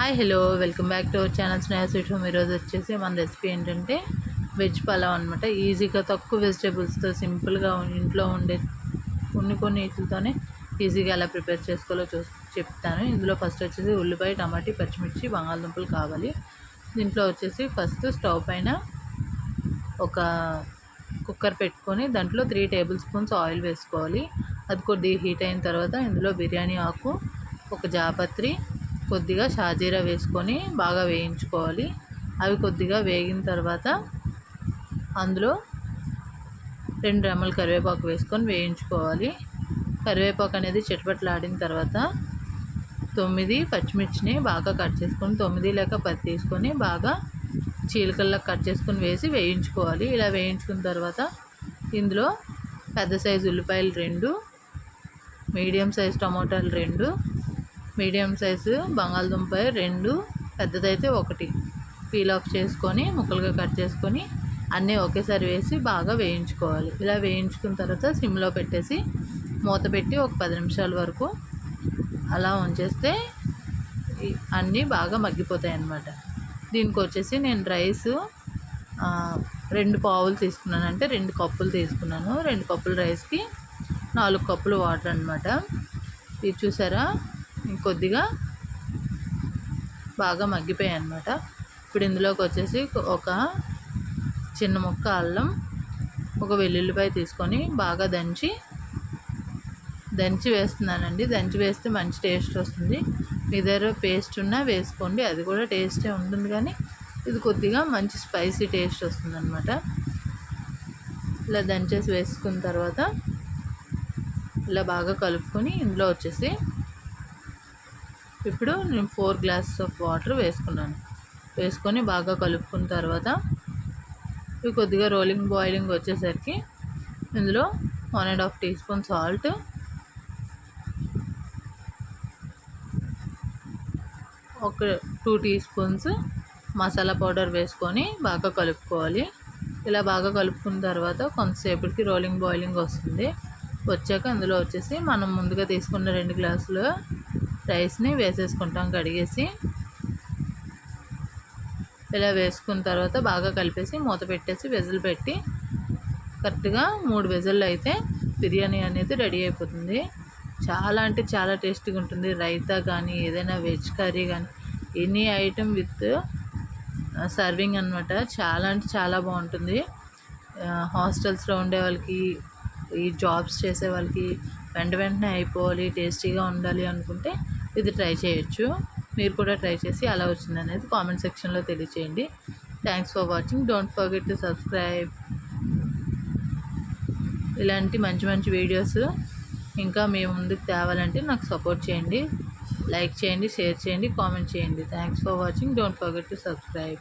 Hi hello welcome back to our channel Sneha sweet home. ఈరోజు వచ్చేసి మన recipe ఏంటంటే వెజ్ పలావ్ అనమాట. ఈజీగా తక్కువ వెజిటేబుల్స్తో సింపుల్గా ఇంట్లో ఉండే కొన్ని వీటితోనే ఈజీగా ఎలా ప్రిపేర్ చేసుకోవాలో చెప్తాను. ఇందులో ఫస్ట్ వచ్చేసి ఉల్లిపాయ, టమాటీ, పచ్చిమిర్చి, బంగాళదుంపలు కావాలి. దీంట్లో వచ్చేసి ఫస్ట్ స్టవ్ పైన ఒక కుక్కర్ పెట్టుకొని దాంట్లో 3 టేబుల్ స్పూన్స్ ఆయిల్ వేసుకోవాలి. అది కొద్దిగా హీట్ అయిన తర్వాత ఇందులో బిర్యానీ ఆకు, ఒక జాపత్రి, కొద్దిగా షాజీరా వేసుకొని బాగా వేయించుకోవాలి. అవి కొద్దిగా వేగిన తర్వాత అందులో 2 రెమ్మల కరివేపాకు వేసుకొని వేయించుకోవాలి. కరివేపాకు అనేది చిటపటలాడిన తర్వాత 9 పచ్చిమిర్చిని బాగా కట్ చేసుకొని 9 లేక 10 తీసుకొని బాగా చీలికల్లా కట్ చేసుకొని వేసి వేయించుకోవాలి. ఇలా వేయించుకున్న తర్వాత ఇందులో పెద్ద సైజు ఉల్లిపాయలు 2, మీడియం సైజు టమాటాలు 2, మీడియం సైజు బంగాళదుంపాయ 2, పెద్దదైతే 1 పీల్ ఆఫ్ చేసుకొని ముక్కలుగా కట్ చేసుకొని అన్నీ ఒకేసారి వేసి బాగా వేయించుకోవాలి. ఇలా వేయించుకున్న తర్వాత సిమ్లో పెట్టేసి మూత పెట్టి ఒక 10 నిమిషాల వరకు అలా ఉంచేస్తే అన్నీ బాగా మగ్గిపోతాయి అన్నమాట. దీనికి వచ్చేసి నేను రైస్ 2 పావులు తీసుకున్నాను, అంటే 2 కప్పులు తీసుకున్నాను. 2 కప్పుల రైస్కి 4 కప్పులు వాటర్ అనమాట. ఇది చూసారా, కొద్దిగా బాగా మగ్గిపోయాయి అన్నమాట. ఇప్పుడు ఇందులోకి వచ్చేసి ఒక చిన్న ముక్క అల్లం, ఒక వెల్లుల్లిపాయ తీసుకొని బాగా దంచి వేస్తున్నానండి. దంచి వేస్తే మంచి టేస్ట్ వస్తుంది. మీ దగ్గర పేస్ట్ ఉన్నా వేసుకోండి, అది కూడా టేస్టే ఉంటుంది, కానీ ఇది కొద్దిగా మంచి స్పైసీ టేస్ట్ వస్తుంది అన్నమాట. ఇలా దంచేసి వేసుకున్న తర్వాత ఇలా బాగా కలుపుకొని ఇందులో వచ్చేసి ఇప్పుడు నేను 4 గ్లాసెస్ ఆఫ్ వాటర్ వేసుకున్నాను. వేసుకొని బాగా కలుపుకున్న తర్వాత ఇవి కొద్దిగా బాయిలింగ్ వచ్చేసరికి ఇందులో 1.5 టీ స్పూన్ సాల్ట్, ఒక 2 టీ స్పూన్స్ మసాలా పౌడర్ వేసుకొని బాగా కలుపుకోవాలి. ఇలా బాగా కలుపుకున్న తర్వాత కొంతసేపటికి బాయిలింగ్ వస్తుంది. వచ్చాక అందులో వచ్చేసి మనం ముందుగా తీసుకున్న 2 గ్లాసులు రైస్ని వేసేసుకుంటాం కడిగేసి. ఇలా వేసుకున్న తర్వాత బాగా కలిపేసి మూత పెట్టేసి విజిల్ పెట్టి కరెక్ట్గా 3 విజిల్లు అయితే బిర్యానీ అనేది రెడీ అయిపోతుంది. చాలా అంటే చాలా టేస్టీగా ఉంటుంది. రైతా కానీ ఏదైనా వెజ్ కర్రీ కానీ ఎనీ ఐటెం విత్ సర్వింగ్ అనమాట. చాలా అంటే చాలా బాగుంటుంది. హాస్టల్స్లో ఉండే వాళ్ళకి, ఈ జాబ్స్ చేసే వాళ్ళకి వెంటనే అయిపోవాలి, టేస్టీగా ఉండాలి అనుకుంటే ఇది ట్రై చేయొచ్చు. మీరు కూడా ట్రై చేసి ఎలా వచ్చింది అనేది కామెంట్ సెక్షన్లో తెలియచేయండి. Thanks for watching. Don't forget to subscribe. ఇలాంటి మంచి వీడియోస్ ఇంకా మీ ముందుకు తేవాలంటే నాకు సపోర్ట్ చేయండి. లైక్ చేయండి, షేర్ చేయండి, కామెంట్ చేయండి. Thanks for watching. Don't forget to subscribe.